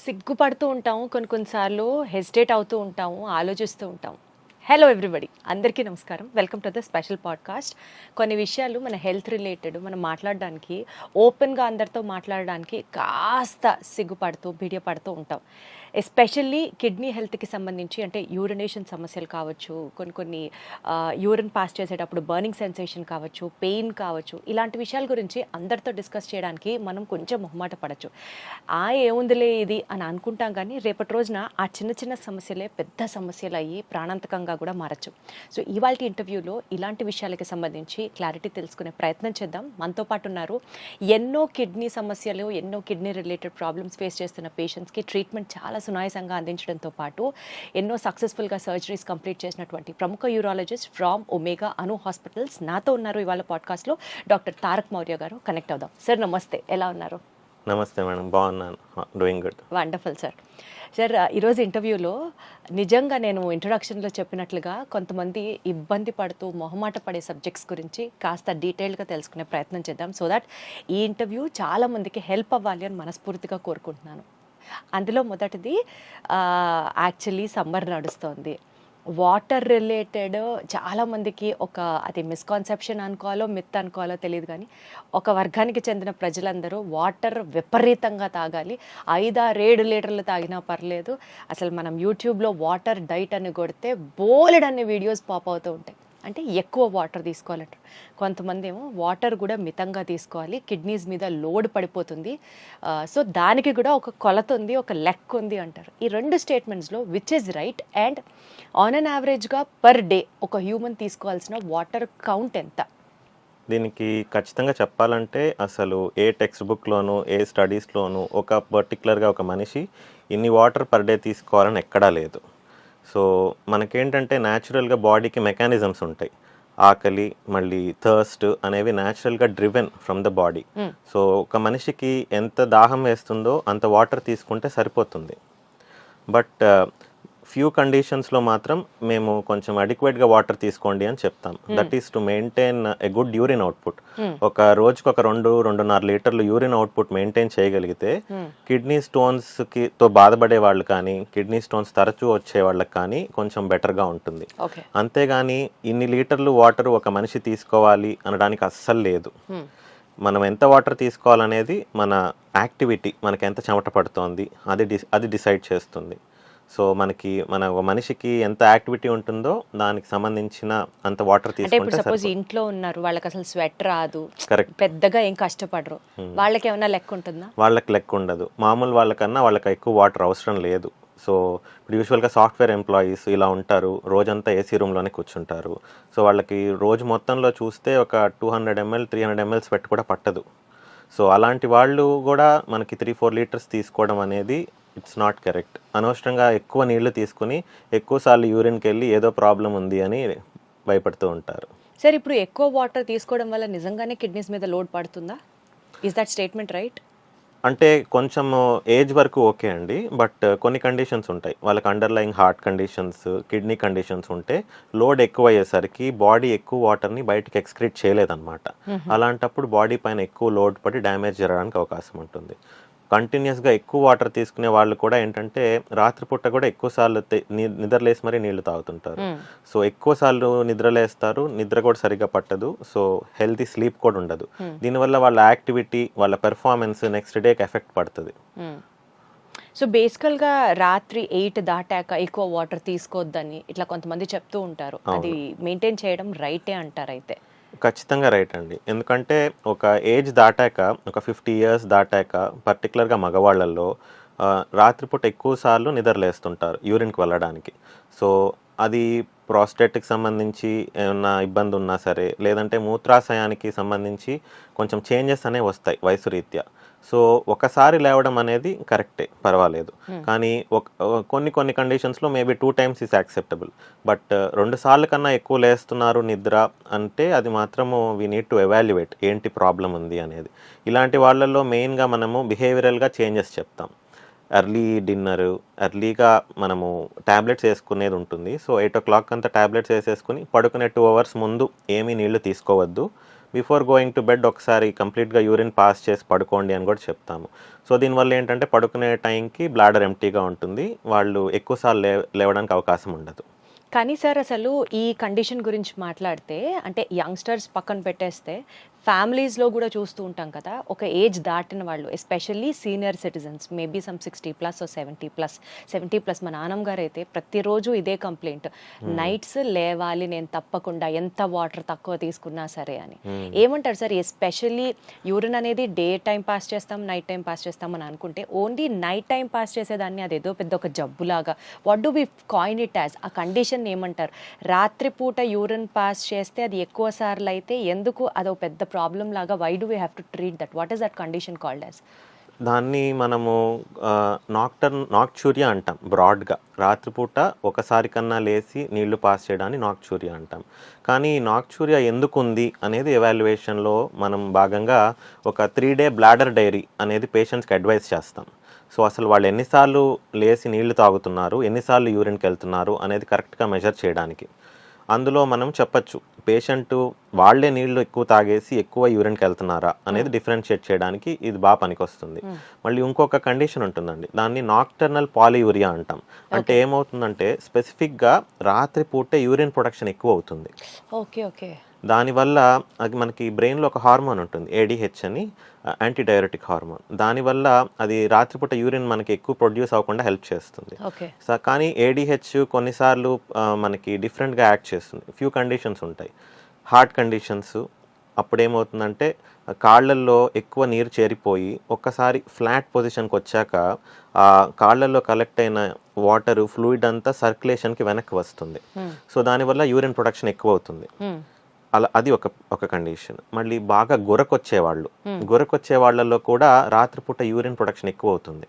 సిగ్గుపడుతూ ఉంటాము. కొన్ని కొన్ని సార్లు హెసిటేట్ అవుతూ ఉంటాము. ఆలోచిస్తూ ఉంటాము. Hello everybody. అందరికీ నమస్కారం. Welcome to the special podcast. కొన్ని విషయాలు మన హెల్త్ రిలేటెడ్ మనం మాట్లాడడానికి, ఓపెన్గా అందరితో మాట్లాడడానికి కాస్త సిగ్గుపడుతూ, బిడియపడుతూ ఉంటాం. ఎస్పెషల్లీ కిడ్నీ హెల్త్కి సంబంధించి అంటే యూరినేషన్ సమస్యలు కావచ్చు, కొన్ని యూరిన్ పాస్ చేసేటప్పుడు బర్నింగ్ సెన్సేషన్ కావచ్చు, పెయిన్ కావచ్చు, ఇలాంటి విషయాల గురించి అందరితో డిస్కస్ చేయడానికి మనం కొంచెం మొహమాట పడచ్చు. ఏముందిలే ఇది అని అనుకుంటాం, కానీ రేపటి రోజున ఆ చిన్న చిన్న సమస్యలే పెద్ద సమస్యలు అయ్యి ప్రాణాంతకంగా కూడా మారచ్చు. సో ఇవాళ ఇంటర్వ్యూలో ఇలాంటి విషయాలకి సంబంధించి క్లారిటీ తెలుసుకునే ప్రయత్నం చేద్దాం. మనతో పాటు ఉన్నారు ఎన్నో కిడ్నీ సమస్యలు, ఎన్నో కిడ్నీ రిలేటెడ్ ప్రాబ్లమ్స్ ఫేస్ చేస్తున్న పేషెంట్స్కి ట్రీట్మెంట్ చాలా సునాయాసంగా అందించడంతో పాటు ఎన్నో సక్సెస్ఫుల్గా సర్జరీస్ కంప్లీట్ చేసినటువంటి ప్రముఖ urologist from omega Anu hospitals నాతో ఉన్నారు. ఇవాళ పాడ్కాస్ట్లో డాక్టర్ తారక్ మౌర్య గారు. కనెక్ట్ అవుదాం. సార్ నమస్తే, ఎలా ఉన్నారు? నమస్తే మేడం, బాగున్నాను, doing good. Wonderful sir. Sir ఈరోజు ఇంటర్వ్యూలో నిజంగా నేను ఇంట్రొడక్షన్లో చెప్పినట్లుగా కొంతమంది ఇబ్బంది పడుతూ మొహమాట పడే సబ్జెక్ట్స్ గురించి కాస్త డీటెయిల్గా తెలుసుకునే ప్రయత్నం చేద్దాం. సో దట్ ఈ ఇంటర్వ్యూ చాలామందికి హెల్ప్ అవ్వాలి అని మనస్ఫూర్తిగా కోరుకుంటున్నాను. అందులో మొదటిది, యాక్చువల్లీ సమ్మర్ నడుస్తోంది. వాటర్ రిలేటెడ్ చాలామందికి అది మిస్కాన్సెప్షన్ అనుకోవాలో మిత్ అనుకోవాలో తెలియదు, కానీ ఒక వర్గానికి చెందిన ప్రజలందరూ వాటర్ విపరీతంగా తాగాలి, 5-6 లీటర్లు తాగినా పర్లేదు. అసలు మనం యూట్యూబ్లో వాటర్ డైట్ అని కొడితే బోలెడన్ని వీడియోస్ పాప్ అవుతూ ఉంటాయి. అంటే ఎక్కువ వాటర్ తీసుకోవాలంటారు. కొంతమంది ఏమో వాటర్ కూడా మితంగా తీసుకోవాలి, కిడ్నీస్ మీద లోడ్ పడిపోతుంది, సో దానికి కూడా ఒక కొలత ఉంది, ఒక లెక్క ఉంది అంటారు. ఈ రెండు స్టేట్మెంట్స్లో which is right? And on an యావరేజ్గా పర్ డే ఒక హ్యూమన్ తీసుకోవాల్సిన వాటర్ కౌంట్ ఎంత? దీనికి ఖచ్చితంగా చెప్పాలంటే అసలు ఏ టెక్స్ట్ బుక్లోనూ ఏ స్టడీస్లోనూ ఒక పర్టికులర్గా ఒక మనిషి ఇన్ని వాటర్ పర్ డే తీసుకోవాలని ఎక్కడా లేదు. సో మనకేంటంటే న్యాచురల్గా బాడీకి మెకానిజమ్స్ ఉంటాయి. ఆకలి, మళ్ళీ థర్స్ట్ అనేవి న్యాచురల్గా driven from the body. So ఒక మనిషికి ఎంత దాహం వేస్తుందో అంత వాటర్ తీసుకుంటే సరిపోతుంది. బట్ ఫ్యూ కండిషన్స్లో మాత్రం మేము కొంచెం అడిక్వేట్గా వాటర్ తీసుకోండి అని చెప్తాం. That is to maintain a good urine output. ఒక రోజుకి ఒక 2-2.5 లీటర్లు యూరిన్ అవుట్పుట్ మెయింటైన్ చేయగలిగితే కిడ్నీ స్టోన్స్తో బాధపడే వాళ్ళు కానీ, కిడ్నీ స్టోన్స్ తరచూ వచ్చే వాళ్ళకి కానీ కొంచెం బెటర్గా ఉంటుంది. అంతేగాని ఇన్ని లీటర్లు వాటర్ ఒక మనిషి తీసుకోవాలి అనడానికి అస్సలు లేదు. మనం ఎంత వాటర్ తీసుకోవాలనేది మన యాక్టివిటీ, మనకి ఎంత చెమట పడుతోంది అది డిసైడ్ చేస్తుంది. సో మన మనిషికి ఎంత యాక్టివిటీ ఉంటుందో దానికి సంబంధించిన అంత వాటర్ తీసుకుంటే సపోజ్ ఇంట్లో ఉన్నారు, వాళ్ళకి అసలు స్వెట్ రాదు, కరెక్ట్, పెద్దగా ఏం కష్టపడరు, వాళ్ళకి ఏమైనా లెక్క ఉంటుందా? వాళ్ళకి లెక్క ఉండదు. మామూలు వాళ్ళకన్నా వాళ్ళకి ఎక్కువ వాటర్ అవసరం లేదు. సో ఇప్పుడు యూజువల్గా సాఫ్ట్వేర్ ఎంప్లాయీస్ ఇలా ఉంటారు, రోజంతా ఏసీ రూమ్లోనే కూర్చుంటారు. సో వాళ్ళకి రోజు మొత్తంలో చూస్తే ఒక 200 ml 300 ml స్వెట్ కూడా పట్టదు. సో అలాంటి వాళ్ళు కూడా మనకి 3-4 లీటర్స్ తీసుకోవడం అనేది ఇట్స్ నాట్ కరెక్ట్. అనవసరంగా ఎక్కువ నీళ్లు తీసుకుని ఎక్కువసార్లు యూరిన్కి వెళ్ళి ఏదో ప్రాబ్లం ఉంది అని భయపడుతూ ఉంటారు. సార్, ఇప్పుడు ఎక్కువ వాటర్ తీసుకోవడం వల్ల నిజంగానే కిడ్నీస్ మీద లోడ్ పడుతుందా? Is that statement right? అంటే కొంచెం ఏజ్ వరకు ఓకే అండి, బట్ కొన్ని కండిషన్స్ ఉంటాయి. వాళ్ళకి underlying heart conditions, kidney conditions ఉంటే లోడ్ ఎక్కువ అయ్యేసరికి బాడీ ఎక్కువ వాటర్ని బయటకి ఎక్స్క్రీట్ చేయలేదన్నమాట. అలాంటప్పుడు బాడీ పైన ఎక్కువ లోడ్ పడి డ్యామేజ్ జరగడానికి అవకాశం ఉంటుంది. కంటిన్యూస్గా ఎక్కువ వాటర్ తీసుకునే వాళ్ళు కూడా ఏంటంటే రాత్రిపూట కూడా ఎక్కువసార్లు నిద్రలేసి మరీ నీళ్లు తాగుతుంటారు. సో ఎక్కువసార్లు నిద్రలేస్తారు, నిద్ర కూడా సరిగ్గా పట్టదు. సో హెల్తీ స్లీప్ కూడా ఉండదు. దీనివల్ల వాళ్ళ యాక్టివిటీ, వాళ్ళ పెర్ఫార్మెన్స్ నెక్స్ట్ డేకి ఎఫెక్ట్ పడుతుంది. సో బేసికల్గా రాత్రి 8 దాటాక ఎక్కువ వాటర్ తీసుకోవద్దని ఇట్లా కొంతమంది చెప్తూ ఉంటారు. అది మెయింటైన్ చేయడం రైటే అంటారు? అయితే ఖచ్చితంగా రైట్ అండి. ఎందుకంటే ఒక ఏజ్ దాటాక, ఒక 50 years దాటాక పర్టికులర్గా మగవాళ్ళల్లో రాత్రిపూట ఎక్కువ సార్లు నిద్రలేస్తుంటారు యూరిన్కి వెళ్ళడానికి. సో అది ప్రాస్టేట్కి సంబంధించి ఏమన్నా ఇబ్బంది ఉన్నా సరే, లేదంటే మూత్రాశయానికి సంబంధించి కొంచెం చేంజెస్ అనేవి వస్తాయి వయసు రీత్యా. సో ఒకసారి లేవడం అనేది కరెక్టే, పర్వాలేదు. కానీ కొన్ని కండిషన్స్లో maybe 2 times is acceptable. But 2 సార్లు కన్నా ఎక్కువ లేస్తున్నారు నిద్ర అంటే అది మాత్రము వీ నీడ్ టు ఎవాల్యుయేట్ ఏంటి ప్రాబ్లం ఉంది అనేది. ఇలాంటి వాళ్ళల్లో మెయిన్గా మనము బిహేవియరల్గా చేంజెస్ చెప్తాం. ఎర్లీ డిన్నరు, ఎర్లీగా మనము ట్యాబ్లెట్స్ వేసుకునేది ఉంటుంది. సో 8 o'clock అంతా ట్యాబ్లెట్స్ వేసేసుకుని పడుకునే 2 hours ముందు ఏమీ నీళ్లు తీసుకోవద్దు. బిఫోర్ గోయింగ్ టు బెడ్ ఒకసారి కంప్లీట్గా యూరిన్ పాస్ చేసి పడుకోండి అని కూడా చెప్తాము. సో దీనివల్ల ఏంటంటే పడుకునే టైంకి బ్లాడర్ ఎంటీగా ఉంటుంది, వాళ్ళు ఎక్కువసార్లు లేవడానికి అవకాశం ఉండదు. కానీ సార్ అసలు ఈ కండిషన్ గురించి మాట్లాడితే అంటే యంగ్స్టర్స్ పక్కన పెట్టేస్తే ఫ్యామిలీస్లో కూడా చూస్తూ ఉంటాం కదా, ఒక ఏజ్ దాటిన వాళ్ళు especially senior citizens maybe some 60+ or 70+. మా నాన్నమ్మ గారు అయితే ప్రతిరోజు ఇదే కంప్లైంట్, నైట్స్ లేవాలి నేను తప్పకుండా ఎంత వాటర్ తక్కువ తీసుకున్నా సరే అని. ఏమంటారు సార్, ఎస్పెషల్లీ యూరిన్ అనేది డే టైం పాస్ చేస్తాం, నైట్ టైం పాస్ చేస్తాం అని అనుకుంటే ఓన్లీ నైట్ టైం పాస్ చేసేదాన్ని అదేదో పెద్ద ఒక జబ్బులాగా, what do we coin it as? ఆ కండిషన్ ఏమంటారు? రాత్రిపూట యూరిన్ పాస్ చేస్తే అది ఎక్కువ సార్లు అయితే ఎందుకు అదో పెద్ద ప్రాబ్లం లాగా, why do we have to treat that? What is that condition called as? దాన్ని మనము నాక్చూరియా అంటాం బ్రాడ్గా. రాత్రిపూట ఒకసారి కన్నా లేచి నీళ్లు పాస్ చేయడాన్ని నాక్చూరియా అంటాం. కానీ నాక్చూరియా ఎందుకు ఉంది అనేది ఎవాల్యుయేషన్లో మనం భాగంగా ఒక 3-day బ్లాడర్ డైరీ అనేది పేషెంట్స్కి అడ్వైస్ చేస్తాం. సో అసలు వాళ్ళు ఎన్నిసార్లు లేచి నీళ్లు తాగుతున్నారు, ఎన్నిసార్లు యూరిన్కి వెళ్తున్నారు అనేది కరెక్ట్గా మెజర్ చేయడానికి. అందులో మనం చెప్పచ్చు పేషెంట్ వాళ్లే నీళ్లు ఎక్కువ తాగేసి ఎక్కువ యూరిన్కి వెళ్తున్నారా అనేది డిఫరెన్షియేట్ చేయడానికి ఇది బాగా పనికొస్తుంది. మళ్ళీ ఇంకొక కండిషన్ ఉంటుందండి, దాన్ని నాక్టర్నల్ పాలియూరియా అంటాం. అంటే ఏమవుతుందంటే స్పెసిఫిక్గా రాత్రిపూటే యూరిన్ ప్రొడక్షన్ ఎక్కువ అవుతుంది. Okay okay. దానివల్ల అది మనకి బ్రెయిన్లో ఒక హార్మోన్ ఉంటుంది ADH అని, యాంటీ డైరెటిక్ హార్మోన్. దానివల్ల అది రాత్రిపూట యూరిన్ మనకి ఎక్కువ ప్రొడ్యూస్ అవ్వకుండా హెల్ప్ చేస్తుంది. సో కానీ ADH కొన్నిసార్లు మనకి డిఫరెంట్గా యాక్ట్ చేస్తుంది. ఫ్యూ కండిషన్స్ ఉంటాయి, హార్ట్ కండిషన్స్. అప్పుడేమవుతుందంటే కాళ్ళల్లో ఎక్కువ నీరు చేరిపోయి ఒక్కసారి ఫ్లాట్ పొజిషన్కి వచ్చాక ఆ కాళ్ళల్లో కలెక్ట్ అయిన వాటర్ ఫ్లూయిడ్ అంతా సర్క్యులేషన్కి వెనక్కి వస్తుంది. సో దానివల్ల యూరిన్ ప్రొడక్షన్ ఎక్కువ అవుతుంది. అలా అది ఒక కండిషన్. మళ్ళీ బాగా గురకొచ్చే వాళ్ళల్లో కూడా రాత్రిపూట యూరిన్ ప్రొడక్షన్ ఎక్కువ అవుతుంది.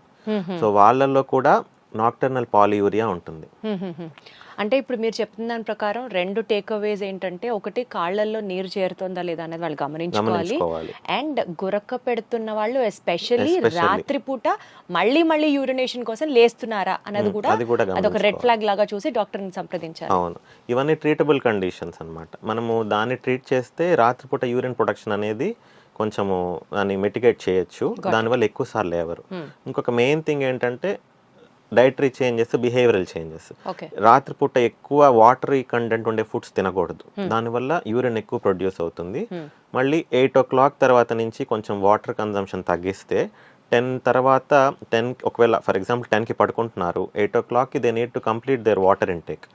సో వాళ్ళల్లో కూడా నాక్టర్నల్ పాలియూరియా ఉంటుంది. అంటే ఇప్పుడు మీరు చెప్తున్న దాని ప్రకారం 2 టేక్అవేస్ ఏంటంటే, ఒకటి కాళ్ళల్లో నీరు చేరుతుందా లేదా అనేది వాళ్ళు గమనించుకోవాలి. అండ్ గురక పెడుతున్న వాళ్ళు ఎస్పెషల్లీ రాత్రిపూట మళ్ళీ యూరినేషన్ కోసం లేస్తున్నారా అన్నది కూడా అదొక రెడ్ ఫ్లాగ్ లాగా చూసి డాక్టర్ని సంప్రదించాలి. అవును, ఇవన్నీ ట్రీటబుల్ కండిషన్స్ అన్నమాట. మనము దాన్ని ట్రీట్ చేస్తే రాత్రిపూట యూరిన్ ప్రొడక్షన్ అనేది కొంచెము దాన్ని మిటిగేట్ చేయొచ్చు, దానివల్ల ఎక్కువ సార్లు లేవరు. ఇంకొక మెయిన్ థింగ్ ఏంటంటే డైటరీ చేంజెస్, బిహేవియరల్ చేంజెస్. రాత్రిపూట ఎక్కువ వాటరీ కంటెంట్ ఉండే ఫుడ్స్ తినకూడదు, దానివల్ల యూరిన్ ఎక్కువ ప్రొడ్యూస్ అవుతుంది. మళ్ళీ 8 o'clock తర్వాత నుంచి కొంచెం వాటర్ కన్జంప్షన్ తగ్గిస్తే 10 తర్వాత 10 ఒకవేళ ఫర్ ఎగ్జాంపుల్ 10కి పడుకుంటున్నారు, 8 o'clockకి they need to complete their water intake.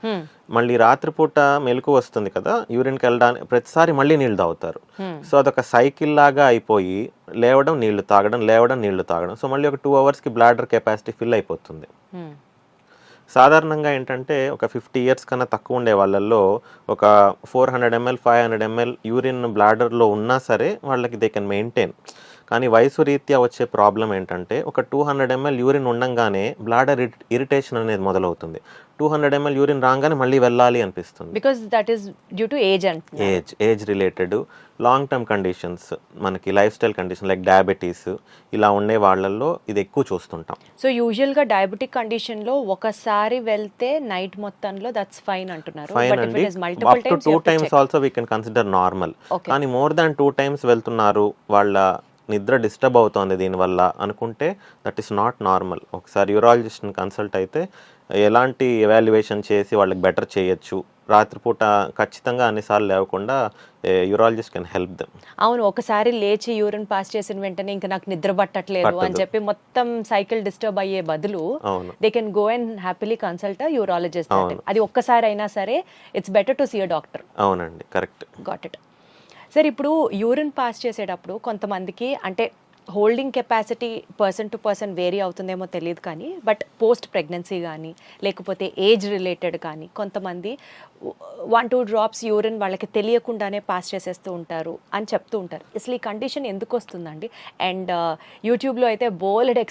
మళ్ళీ రాత్రిపూట మెలకు వస్తుంది కదా, యూరిన్కి వెళ్ళడానికి ప్రతిసారి మళ్ళీ నీళ్లు తాగుతారు. సో అదొక సైకిల్ లాగా అయిపోయి లేవడం నీళ్లు తాగడం, లేవడం నీళ్లు తాగడం. సో మళ్ళీ ఒక 2 hours బ్లాడర్ కెపాసిటీ ఫిల్ అయిపోతుంది. సాధారణంగా ఏంటంటే ఒక 50 years కన్నా తక్కువ ఉండే వాళ్ళల్లో ఒక 400 ml 500 ml యూరిన్ బ్లాడర్లో ఉన్నా సరే వాళ్ళకి దే కెన్ మెయింటైన్. కానీ వయసు రీత్యా వచ్చే ప్రాబ్లం ఏంటంటే ఒక 200 ml యూరిన్ ఉండంగానే బ్లాడర్ ఇరిటేషన్ అనేది మొదలవుతుంది. 200 ml యూరిన్ రాగానే మళ్ళీ వెళ్ళాలి అనిపిస్తుంది. Because that is due to age related long term conditions, మనకి lifestyle condition like diabetes ఇలా ఉండే వాళ్ళల్లో ఇది ఎక్కువ చూస్తుంటాం. సో యూజువల్గా డయాబెటిక్ కండిషన్లో ఒకసారి వెళ్తే నైట్ మొత్తంలో దట్స్ ఫైన్ అంటున్నారు. ఫైన్ అండి, up to 2 times also we can consider normal. కానీ మోర్ దాన్ 2 times వెళ్తున్నారు, వాళ్ళ నిద్ర డిస్టర్బ్ అవుతోంది దీనివల్ల అనుకుంటే దట్ ఈస్ నాట్ నార్మల్. ఒకసారి యూరాలజిస్ట్ని కన్సల్ట్ అయితే ఎలాంటి ఎవాల్యుయేషన్ చేసి వాళ్ళకి బెటర్ చేయొచ్చు. రాత్రిపూట ఖచ్చితంగా అన్నిసార్లు లేవకుండా యూరాలజిస్ట్ కెన్ హెల్ప్ దెమ్. అవును, ఒకసారి లేచి యూరిన్ పాస్ చేసిన వెంటనే ఇంకా నాకు నిద్ర పట్టట్లేదు అని చెప్పి మొత్తం సైకిల్ డిస్టర్బ్ అయ్యే బదులు they can go and happily consult urologist. అది ఒక్కసారి అయినా సరే it's better to see a doctor. అవునండి, కరెక్ట్. Got it. సార్, ఇప్పుడు యూరిన్ పాస్ చేసేటప్పుడు కొంతమందికి అంటే holding capacity person to person vary అవుతుందేమో తెలియదు, కానీ బట్ పోస్ట్ ప్రెగ్నెన్సీ కానీ లేకపోతే ఏజ్ రిలేటెడ్ కానీ కొంతమంది 1-2 drops యూరిన్ వాళ్ళకి తెలియకుండానే పాస్ చేసేస్తూ ఉంటారు అని చెప్తూ ఉంటారు. అసలు ఈ కండిషన్ ఎందుకు వస్తుందండి? అండ్ యూట్యూబ్లో అయితే బోల్డ్ ఈ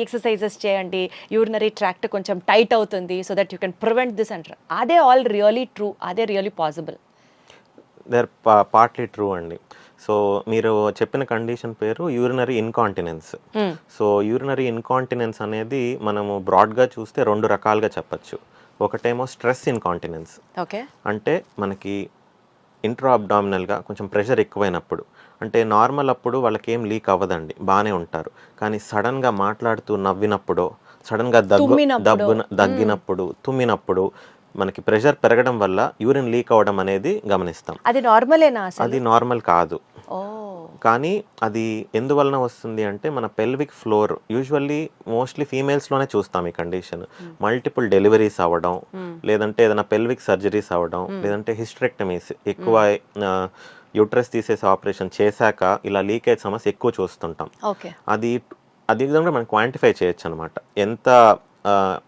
ఎక్సర్సైజెస్ చేయండి, యూరినరీ ట్రాక్ట్ కొంచెం టైట్ అవుతుంది so that you can prevent this అంటారు. అదే ఆల్ రియలీ ట్రూ? అదే really possible? They are partly true అండి. సో మీరు చెప్పిన కండిషన్ పేరు urinary incontinence. So urinary incontinence అనేది మనము బ్రాడ్గా చూస్తే 2 రకాలుగా చెప్పచ్చు. ఒకటేమో స్ట్రెస్ ఇన్కాంటినెన్స్, అంటే మనకి ఇంట్రో అబ్డామినల్గా కొంచెం ప్రెషర్ ఎక్కువైనప్పుడు, అంటే నార్మల్ అప్పుడు వాళ్ళకి ఏం లీక్ అవ్వదండి, బాగానే ఉంటారు. కానీ సడన్గా మాట్లాడుతూ నవ్వినప్పుడు, సడన్గా దగ్గినప్పుడు, తుమ్మినప్పుడు మనకి ప్రెషర్ పెరగడం వల్ల యూరిన్ లీక్ అవ్వడం అనేది గమనిస్తాం. అది నార్మలేనా అసలు? అది నార్మల్ కాదు. ఓ. కానీ అది ఎందువలన వస్తుంది అంటే మన పెల్విక్ ఫ్లోర్, యూజువల్లీ మోస్ట్లీ ఫీమేల్స్లోనే చూస్తాం ఈ కండిషన్. మల్టిపుల్ డెలివరీస్ అవ్వడం, లేదంటే ఏదైనా పెల్విక్ సర్జరీస్ అవ్వడం, లేదంటే హిస్టరెక్టమీస్, ఎక్కువ యూట్రస్ తీసేసి ఆపరేషన్ చేశాక ఇలా లీకేజ్ సమస్య ఎక్కువ చూస్తుంటాం. అది విధంగా మనం క్వాంటిఫై చేయొచ్చు అనమాట, ఎంత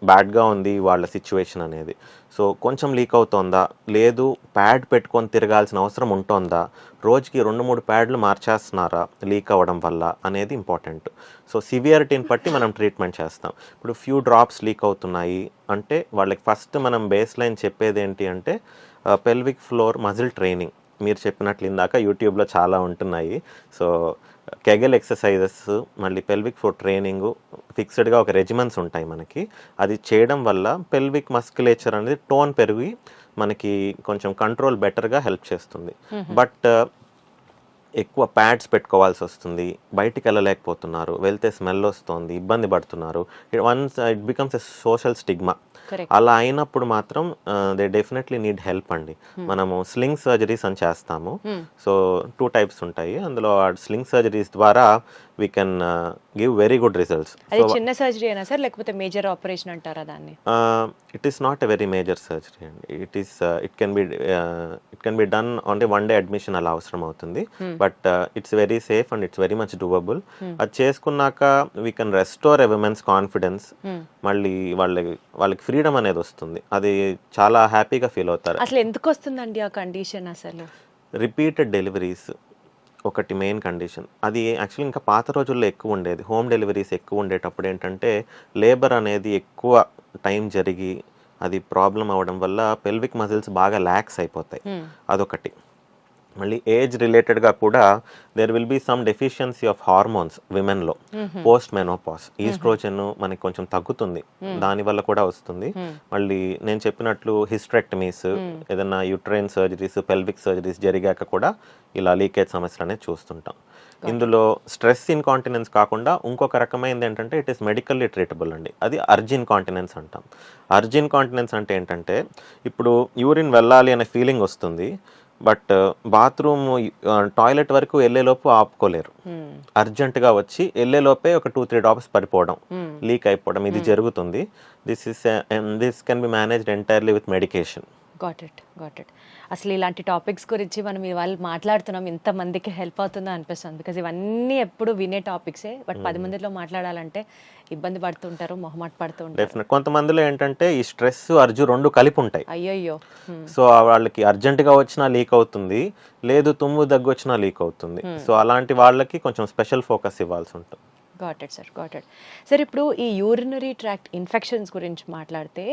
బ్యాడ్గా ఉంది వాళ్ళ సిచ్యువేషన్ అనేది. సో కొంచెం లీక్ అవుతోందా, లేదు ప్యాడ్ పెట్టుకొని తిరగాల్సిన అవసరం ఉంటుందా, రోజుకి 2-3 ప్యాడ్లు మార్చేస్తున్నారా లీక్ అవ్వడం వల్ల అనేది ఇంపార్టెంట్. సో సివియారిటీని బట్టి మనం ట్రీట్మెంట్ చేస్తాం. ఇప్పుడు ఫ్యూ డ్రాప్స్ లీక్ అవుతున్నాయి అంటే వాళ్ళకి ఫస్ట్ మనం బేస్ లైన్ చెప్పేది ఏంటి అంటే పెల్విక్ ఫ్లోర్ మజిల్ ట్రైనింగ్. మీరు చెప్పినట్లు ఇందాక యూట్యూబ్లో చాలా ఉంటున్నాయి. సో కెగెల్ ఎక్సర్సైజెస్, మళ్ళీ పెల్విక్ ఫ్లోర్ ట్రైనింగ్, ఫిక్స్డ్గా ఒక రెజిమెంట్స్ ఉంటాయి మనకి. అది చేయడం వల్ల పెల్విక్ మస్కులేచర్ అనేది టోన్ పెరిగి మనకి కొంచెం కంట్రోల్ బెటర్గా హెల్ప్ చేస్తుంది. బట్ ఎక్కువ ప్యాడ్స్ పెట్టుకోవాల్సి వస్తుంది, బయటికి వెళ్ళలేకపోతున్నారు, వెళ్తే స్మెల్ వస్తుంది, ఇబ్బంది పడుతున్నారు. Once it becomes a social stigma. అలా అయినప్పుడు మాత్రం దే డెఫినెట్లీ నీడ్ హెల్ప్ అండి. మనము స్లింగ్ సర్జరీస్ అని చేస్తాము. సో 2 టైప్స్ ఉంటాయి. అందులో స్లింగ్ సర్జరీస్ ద్వారా we can give very good results. అది చిన్న సర్జరీ అయినా సార్, లేకపోతే మేజర్ ఆపరేషన్ అంటారా దాన్ని? It is not a very major surgery అండి. It can be done only 1 day admission అలా అవసరం అవుతుంది. But it's very safe and it's very much doable. అది చేసుకున్నాక we can restore a women's confidence. మళ్ళీ వాళ్ళకి ఫ్రీడమ్ అనేది వస్తుంది. అది చాలా హ్యాపీగా ఫీల్ అవుతారు. అసలు ఎందుకు వస్తుందండి ఆ కండిషన్? అసలు రిపీటెడ్ డెలివరీస్ ఒకటి మెయిన్ కండిషన్. అది యాక్చువల్లీ ఇంకా పాత రోజుల్లో ఎక్కువ ఉండేది. హోమ్ డెలివరీస్ ఎక్కువ ఉండేటప్పుడు ఏంటంటే లేబర్ అనేది ఎక్కువ టైం జరిగి అది ప్రాబ్లం అవ్వడం వల్ల పెల్విక్ మజిల్స్ బాగా ల్యాక్స్ అయిపోతాయి. అదొకటి. మళ్ళీ ఏజ్ రిలేటెడ్గా కూడా there will be some deficiency of hormones విమెన్లో. పోస్ట్ మెనోపాస్ ఈస్ట్రోజన్ మనకి కొంచెం తగ్గుతుంది, దానివల్ల కూడా వస్తుంది. మళ్ళీ నేను చెప్పినట్లు హిస్టరెక్టమీస్, ఏదైనా యూట్రైన్ సర్జరీస్, పెల్విక్ సర్జరీస్ జరిగాక కూడా ఇలా లీకేజ్ సమస్యలు అనేది చూస్తుంటాం. ఇందులో స్ట్రెస్ ఇన్కాంటినెన్స్ కాకుండా ఇంకొక రకమైనది ఏంటంటే ఇట్ ఈస్ మెడికల్లీ ట్రీటబుల్ అండి. అది అర్జిన్ కాంటినెన్స్ అంటాం. అర్జిన్ కాంటినెన్స్ అంటే ఏంటంటే ఇప్పుడు యూరిన్ వెళ్ళాలి అనే ఫీలింగ్ వస్తుంది, బట్ బాత్రూమ్ టాయిలెట్ వరకు వెళ్ళేలోపు ఆపుకోలేరు. అర్జెంటుగా వచ్చి వెళ్ళేలోపే ఒక 2-3 డ్రాప్స్ పడిపోవడం, లీక్ అయిపోవడం, ఇది జరుగుతుంది. This can be managed entirely with medication. Got it. అసలు ఇలాంటి టాపిక్స్ గురించి మనం ఇవాళ మాట్లాడుతున్నాం, ఇంతమందికి హెల్ప్ అవుతుందో అనిపిస్తుంది. బికాజ్ ఇవన్నీ ఎప్పుడు వినే టాపిక్సే, బట్ 10 మందిలో మాట్లాడాలంటే ఇబ్బంది పడుతుంటారు, మొహమాట పడుతుంటారు. డెఫినెట్. కొంతమందిలో ఏంటంటే ఈ స్ట్రెస్ అర్జు 2 కలిపి ఉంటాయి. అయ్యయ్యో. సో వాళ్ళకి అర్జెంటుగా వచ్చినా లీక్ అవుతుంది, లేదు తుమ్ము దగ్గు వచ్చినా లీక్ అవుతుంది. సో అలాంటి వాళ్ళకి కొంచెం స్పెషల్ ఫోకస్ ఇవ్వాల్సి ఉంటుంది. Got it sir. ఇప్పుడు ఈ యూరినరీ ట్రాక్ట్ ఇన్ఫెక్షన్స్ గురించి మాట్లాడితే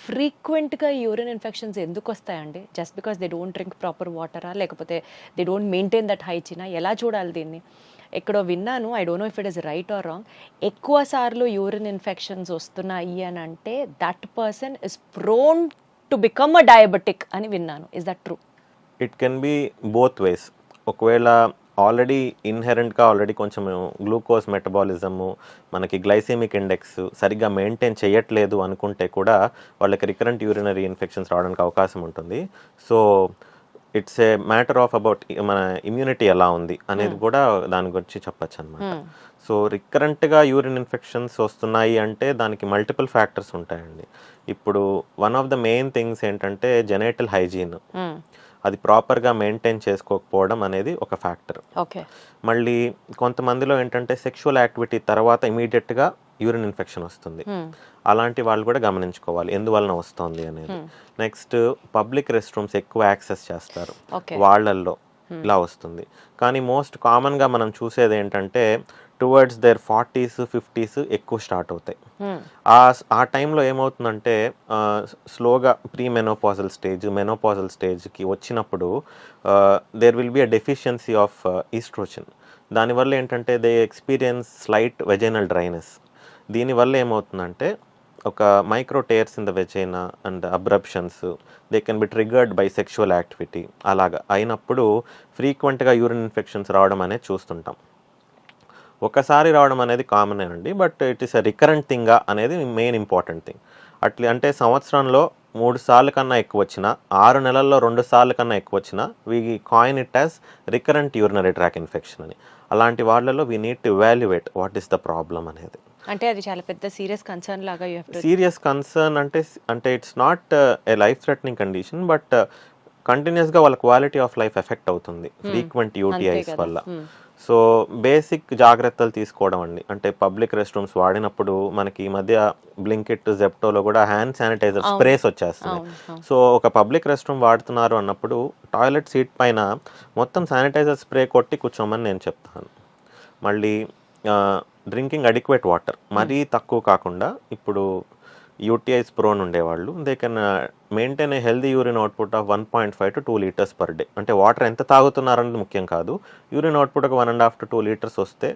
ఫ్రీక్వెంట్గా యూరిన్ ఇన్ఫెక్షన్స్ ఎందుకు వస్తాయండి? Just because they don't drink proper వాటరా, లేకపోతే దే డోంట్ మెయింటైన్ దట్ హైజీనా? ఎలా చూడాలి దీన్ని? ఎక్కడో విన్నాను, I don't know if it is right or wrong, ఎక్కువ సార్లు యూరిన్ ఇన్ఫెక్షన్స్ వస్తున్నాయి అని అంటే that person is prone to become a diabetic అని విన్నాను. Is that true? It can be both ways. ఒకవేళ ఆల్రెడీ ఇన్హెరెంట్గా కొంచెం గ్లూకోజ్ మెటబాలిజము, మనకి గ్లైసెమిక్ ఇండెక్స్ సరిగ్గా మెయింటైన్ చేయట్లేదు అనుకుంటే కూడా వాళ్ళకి రికరెంట్ యూరినరీ ఇన్ఫెక్షన్స్ రావడానికి అవకాశం ఉంటుంది. So it's a matter of about మన ఇమ్యూనిటీ ఎలా ఉంది అనేది కూడా దాని గురించి చెప్పచ్చు అనమాట. సో రికరెంట్గా యూరిన్ ఇన్ఫెక్షన్స్ వస్తున్నాయి అంటే దానికి మల్టిపుల్ ఫ్యాక్టర్స్ ఉంటాయండి. ఇప్పుడు one of the main things ఏంటంటే జెనేటల్ హైజీన్, అది ప్రాపర్గా మెయింటైన్ చేసుకోకపోవడం అనేది ఒక ఫ్యాక్టర్. మళ్ళీ కొంతమందిలో ఏంటంటే సెక్షువల్ యాక్టివిటీ తర్వాత ఇమీడియట్గా యూరిన్ ఇన్ఫెక్షన్ వస్తుంది. అలాంటి వాళ్ళు కూడా గమనించుకోవాలి ఎందువలన వస్తుంది అనేది. నెక్స్ట్ పబ్లిక్ రెస్ట్ రూమ్స్ ఎక్కువ యాక్సెస్ చేస్తారు, వాళ్ళల్లో ఇలా వస్తుంది. కానీ మోస్ట్ కామన్గా మనం చూసేది ఏంటంటే టువర్డ్స్ దేర్ 40s 50s ఎక్కువ స్టార్ట్ అవుతాయి. ఆ టైంలో ఏమవుతుందంటే స్లోగా ప్రీ మెనోపాజల్ స్టేజ్, మెనోపాజల్ స్టేజ్కి వచ్చినప్పుడు there will be a deficiency of oestrogen. దానివల్ల ఏంటంటే they experience slight vaginal dryness. దీనివల్ల ఏమవుతుందంటే ఒక micro tears in the vagina and abruptions they can be triggered by sexual activity అలాగా అయినప్పుడు ఫ్రీక్వెంట్గా యూరిన్ ఇన్ఫెక్షన్స్ రావడం అనేది చూస్తుంటాం. ఒకసారి రావడం అనేది కామనే అండి, but it is a recurrent థింగా అనేది మెయిన్ ఇంపార్టెంట్ థింగ్. అంటే సంవత్సరంలో 3 సార్లు కన్నా ఎక్కువ వచ్చినా 6 నెలల్లో 2 సార్లు కన్నా ఎక్కువ వచ్చినా we coin it as recurrent urinary tract infection అని. అలాంటి వాళ్ళలో we need to evaluate what is the problem అనేది. అంటే అది చాలా పెద్ద సీరియస్ కన్సర్న్ లాగా సీరియస్ కన్సర్న్ అంటే it's not a life threatening condition, but కంటిన్యూస్గా వాళ్ళ క్వాలిటీ ఆఫ్ లైఫ్ ఎఫెక్ట్ అవుతుంది ఫ్రీక్వెంట్ యూటీఐస్ వల్ల. సో బేసిక్ జాగ్రత్తలు తీసుకోవడం అండి. అంటే పబ్లిక్ రెస్ట్ రూమ్స్ వాడినప్పుడు మనకి ఈ మధ్య బ్లింకిట్, జెప్టోలో కూడా హ్యాండ్ శానిటైజర్ స్ప్రేస్ వచ్చేస్తున్నాయి. సో ఒక పబ్లిక్ రెస్ట్ రూమ్ వాడుతున్నారు అన్నప్పుడు టాయిలెట్ సీట్ పైన మొత్తం శానిటైజర్ స్ప్రే కొట్టి కూర్చోమని నేను చెప్తాను. మళ్ళీ డ్రింకింగ్ అడిక్వేట్ వాటర్ మరీ తక్కువ కాకుండా, ఇప్పుడు యూటీఐస్ ప్రోన్ ఉండేవాళ్ళు they can maintain a healthy urine output of 1.5 to 2 liters per day. అంటే వాటర్ ఎంత తాగుతున్నారనేది ముఖ్యం కాదు, యూరిన్ అవుట్పుట్ ఒక 1.5 to 2 liters వస్తే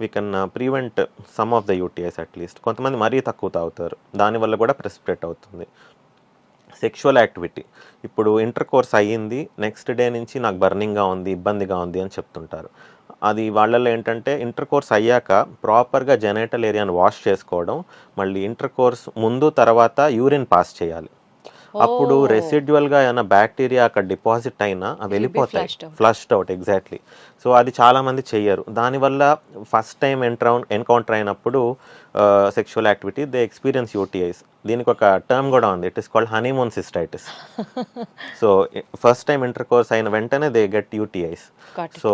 we can prevent some of the UTIs at least. కొంతమంది మరీ తక్కువ తాగుతారు, దానివల్ల కూడా ప్రెసిపిటేట్ అవుతుంది. సెక్షువల్ యాక్టివిటీ, ఇప్పుడు ఇంటర్ కోర్స్ అయ్యింది, నెక్స్ట్ డే నుంచి నాకు బర్నింగ్గా ఉంది, ఇబ్బందిగా ఉంది అని చెప్తుంటారు. అది వాళ్ళల్లో ఏంటంటే ఇంటర్ కోర్స్ అయ్యాక ప్రాపర్గా జెనైటల్ ఏరియాని వాష్ చేసుకోవడం, మళ్ళీ ఇంటర్ కోర్స్ ముందు తర్వాత యూరిన్ పాస్ చేయాలి. అప్పుడు రెసిడ్యువల్గా ఏమైనా బ్యాక్టీరియా అక్కడ డిపాజిట్ అయినా అవి వెళ్ళిపోతాయి, ఫ్లష్డ్ అవుట్. ఎగ్జాక్ట్లీ. సో అది చాలామంది చెయ్యరు. దానివల్ల ఫస్ట్ టైం ఎన్కౌంటర్ అయినప్పుడు sexual activity they experience UTIs. దీనికి ఒక టర్మ్ కూడా ఉంది, it is called honeymoon cystitis. So first time intercourse అయిన వెంటనే they get UTIs. So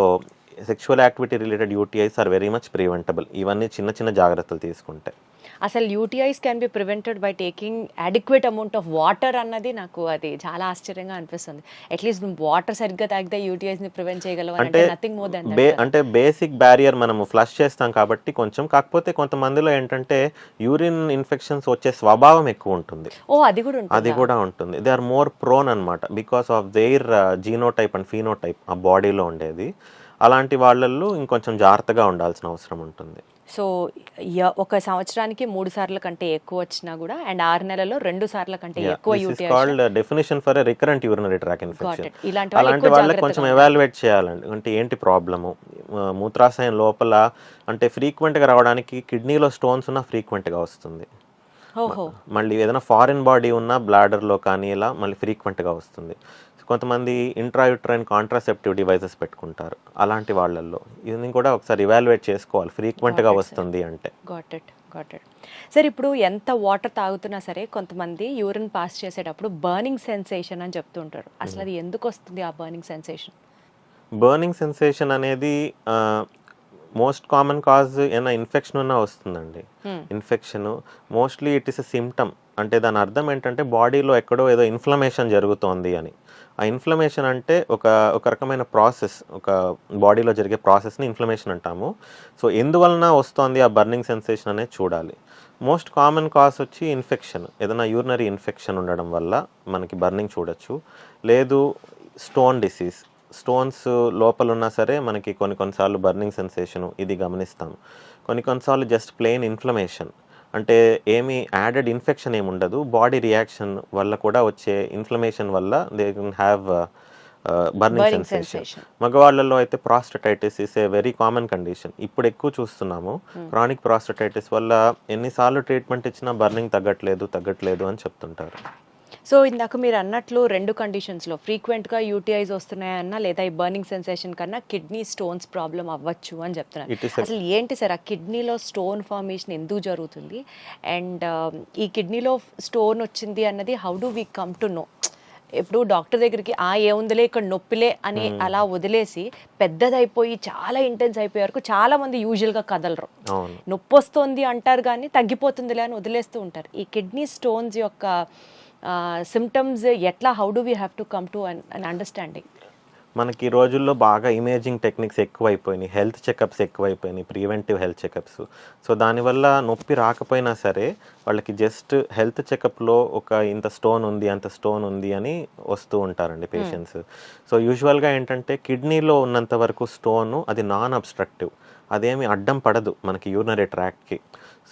sexual activity related UTIs are very much preventable, ఇవన్నీ చిన్న చిన్న జాగ్రత్తలు తీసుకుంటే. అసలు UTIs can be prevented by taking adequate amount of water అన్నది నాకు అది చాలా ఆశ్చర్యంగా అనిపిస్తుంది. అట్లీస్ట్ వాటర్ సరిగ్గా తాగితే యూటీఐస్ని ప్రివెంట్ చేయగలవు అంటే నథింగ్ మోర్ దెన్ దట్. అంటే బేసిక్ బ్యారియర్ మనము ఫ్లష్ చేస్తాం కాబట్టి కొంచెం, కాకపోతే కొంతమందిలో ఏంటంటే యూరిన్ ఇన్ఫెక్షన్స్ వచ్చే స్వభావం ఎక్కువ ఉంటుంది. అది కూడా ఉంటుంది. దే ఆర్ మోర్ ప్రోన్ అనమాట because of their genotype and phenotype ఆ బాడీలో ఉండేది. అలాంటి వాళ్ళల్లో ఇంకొంచెం జాగ్రత్తగా ఉండాల్సిన అవసరం ఉంటుంది. సో ఒక సంవత్సరానికి 3 సార్ల కంటే ఎక్కువ వచ్చినా కూడా అండ్ 6 నెలల్లో 2 సార్ల కంటే ఎక్కువ UTI called definition for a recurrent urinary tract infection. అలాంటి వాళ్ళకి కొంచెం ఎవాల్యుయేట్ చేయాలండి. అంటే ఏంటి ప్రాబ్లము, మూత్రాశయం లోపల అంటే ఫ్రీక్వెంట్గా రావడానికి కిడ్నీలో స్టోన్స్ ఉన్నా ఫ్రీక్వెంట్గా వస్తుంది. మళ్ళీ ఏదైనా ఫారిన్ బాడీ ఉన్నా బ్లాడర్లో కానీ ఇలా మళ్ళీ ఫ్రీక్వెంట్గా వస్తుంది. కొంతమంది ఇంట్రాయూట్రైన్ కాంట్రాసెప్టివ్ డివైసెస్ పెట్టుకుంటారు. అలాంటి వాళ్ళల్లో ఇది కూడా ఒకసారి ఇవాల్యుయేట్ చేసుకోవాలి ఫ్రీక్వెంట్గా వస్తుంది అంటే. Got it. సార్, ఇప్పుడు ఎంత వాటర్ తాగుతున్నా సరే కొంతమంది యూరిన్ పాస్ చేసేటప్పుడు బర్నింగ్ సెన్సేషన్ అని చెప్తుంటారు. అసలు అది ఎందుకు వస్తుంది ఆ బర్నింగ్ సెన్సేషన్? బర్నింగ్ సెన్సేషన్ అనేది మోస్ట్ కామన్ కాజ్ ఏమైనా ఇన్ఫెక్షన్ ఉన్నా వస్తుందండి. Infection mostly it is a symptom. అంటే దాని అర్థం ఏంటంటే బాడీలో ఎక్కడో ఏదో ఇన్ఫ్లమేషన్ జరుగుతోంది అని. ఆ ఇన్ఫ్లమేషన్ అంటే ఒక రకమైన ప్రాసెస్, ఒక బాడీలో జరిగే ప్రాసెస్ని ఇన్ఫ్లమేషన్ అంటాము. సో ఎందువలన వస్తుంది ఆ బర్నింగ్ సెన్సేషన్ అనేది చూడాలి. మోస్ట్ కామన్ కాజ్ వచ్చి ఇన్ఫెక్షన్, ఏదైనా యూరినరీ ఇన్ఫెక్షన్ ఉండడం వల్ల మనకి బర్నింగ్ చూడొచ్చు. లేదు స్టోన్ డిసీజ్, స్టోన్స్ లోపల ఉన్నా సరే మనకి కొన్నిసార్లు బర్నింగ్ సెన్సేషను ఇది గమనిస్తాం. కొన్నిసార్లు జస్ట్ ప్లెయిన్ ఇన్ఫ్లమేషన్, అంటే ఏమీ యాడెడ్ ఇన్ఫెక్షన్ ఏమి ఉండదు, బాడీ రియాక్షన్ వల్ల కూడా వచ్చే ఇన్ఫ్లమేషన్ వల్ల they can have burning sensation. మగవాళ్ళలో అయితే prostatitis is a very common condition. ఇప్పుడు ఎక్కువ చూస్తున్నాము. క్రానిక్ ప్రాస్టటైటిస్ వల్ల ఎన్నిసార్లు ట్రీట్మెంట్ ఇచ్చినా బర్నింగ్ తగ్గట్లేదు అని చెప్తుంటారు. సో ఇందాక మీరు అన్నట్లు 2 కండిషన్స్లో ఫ్రీక్వెంట్గా యూటీఐస్ వస్తున్నాయన్నా లేదా ఈ బర్నింగ్ సెన్సేషన్ కన్నా కిడ్నీ స్టోన్స్ ప్రాబ్లం అవ్వచ్చు అని చెప్తున్నారు. అసలు ఏంటి సార్ ఆ కిడ్నీలో స్టోన్ ఫార్మేషన్ ఎందుకు జరుగుతుంది అండ్ ఈ కిడ్నీలో స్టోన్ వచ్చింది అన్నది how do we come to know? ఇప్పుడు డాక్టర్ దగ్గరికి ఏముందిలే ఇక్కడ నొప్పిలే అని అలా వదిలేసి పెద్దదైపోయి చాలా ఇంటెన్స్ అయిపోయే వరకు చాలా మంది యూజువల్గా కదలరు. నొప్పి వస్తుంది అంటారు కానీ తగ్గిపోతుందిలే అని వదిలేస్తూ ఉంటారు. ఈ కిడ్నీ స్టోన్స్ యొక్క సిమ్టమ్స్ ఎట్లా, how do we have to come to an understanding? మనకి ఈ రోజుల్లో బాగా ఇమేజింగ్ టెక్నిక్స్ ఎక్కువైపోయినాయి, హెల్త్ చెకప్స్ ఎక్కువైపోయినాయి, ప్రివెంటివ్ హెల్త్ చెకప్స్. సో దానివల్ల నొప్పి రాకపోయినా సరే వాళ్ళకి జస్ట్ హెల్త్ చెకప్లో ఇంత స్టోన్ ఉంది అంత స్టోన్ ఉంది అని వస్తూ ఉంటారండి పేషెంట్స్. సో యూజువల్గా ఏంటంటే కిడ్నీలో ఉన్నంత వరకు స్టోను అది నాన్ అబ్స్ట్రక్టివ్, అదేమి అడ్డం పడదు మనకి యూరినరీ ట్రాక్ట్కి.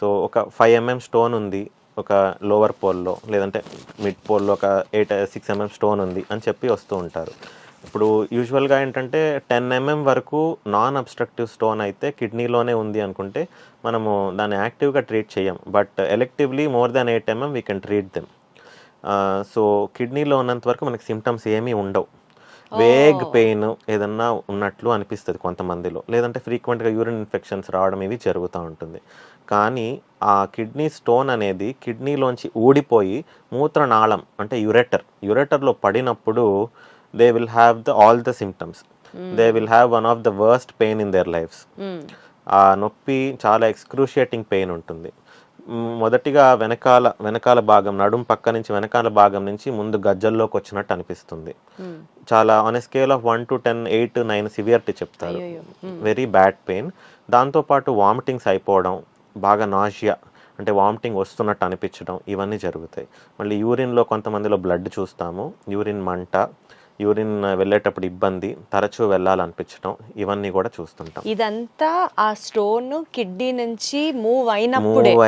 సో ఒక 5 mm స్టోన్ ఉంది, ఒక లోవర్ పోల్లో లేదంటే మిడ్ పోల్లో ఒక 6 mm స్టోన్ ఉంది అని చెప్పి వస్తూ ఉంటారు. ఇప్పుడు యూజువల్గా ఏంటంటే 10 mm వరకు నాన్ అబ్స్ట్రక్టివ్ స్టోన్ అయితే కిడ్నీలోనే ఉంది అనుకుంటే మనము దాన్ని యాక్టివ్గా ట్రీట్ చేయం. But electively more than 8 mm we can treat them. So కిడ్నీలో ఉన్నంత వరకు మనకి సిమ్టమ్స్ ఏమీ ఉండవు. వేగ్ పెయిన్ ఏదన్నా ఉన్నట్లు అనిపిస్తుంది కొంతమందిలో, లేదంటే ఫ్రీక్వెంట్గా యూరిన్ ఇన్ఫెక్షన్స్ రావడం ఇవి జరుగుతూ ఉంటుంది. కానీ ఆ కిడ్నీ స్టోన్ అనేది కిడ్నీలోంచి ఊడిపోయి మూత్రనాళం అంటే యురెటర్లో పడినప్పుడు they will have all the symptoms. They will have one of the worst pain in there lifes. ఆ నొప్పి చాలా ఎక్స్క్రూషియేటింగ్ పెయిన్ ఉంటుంది. మొదటిగా వెనకాల భాగం, నడుం పక్క నుంచి వెనకాల భాగం నుంచి ముందు గజ్జల్లోకి వచ్చినట్టు అనిపిస్తుంది. చాలా on a scale of 1 to 10, 8 to 9 severity చెప్తారు. Very bad pain. దాంతోపాటు వామిటింగ్స్ అయిపోవడం, బాగా నాషియా అంటే వామిటింగ్ వస్తున్నట్టు అనిపించడం, ఇవన్నీ జరుగుతాయి. మళ్ళీ యూరిన్లో కొంతమందిలో బ్లడ్ చూస్తాము, యూరిన్ మంట, యూరిన్ వెళ్ళేటప్పుడు ఇబ్బంది, తరచూ వెళ్ళాలనిపించడం, ఇవన్నీ కూడా చూస్తుంటాం. ఇదంతా ఆ స్టోన్ కిడ్నీ నుంచి మూవ్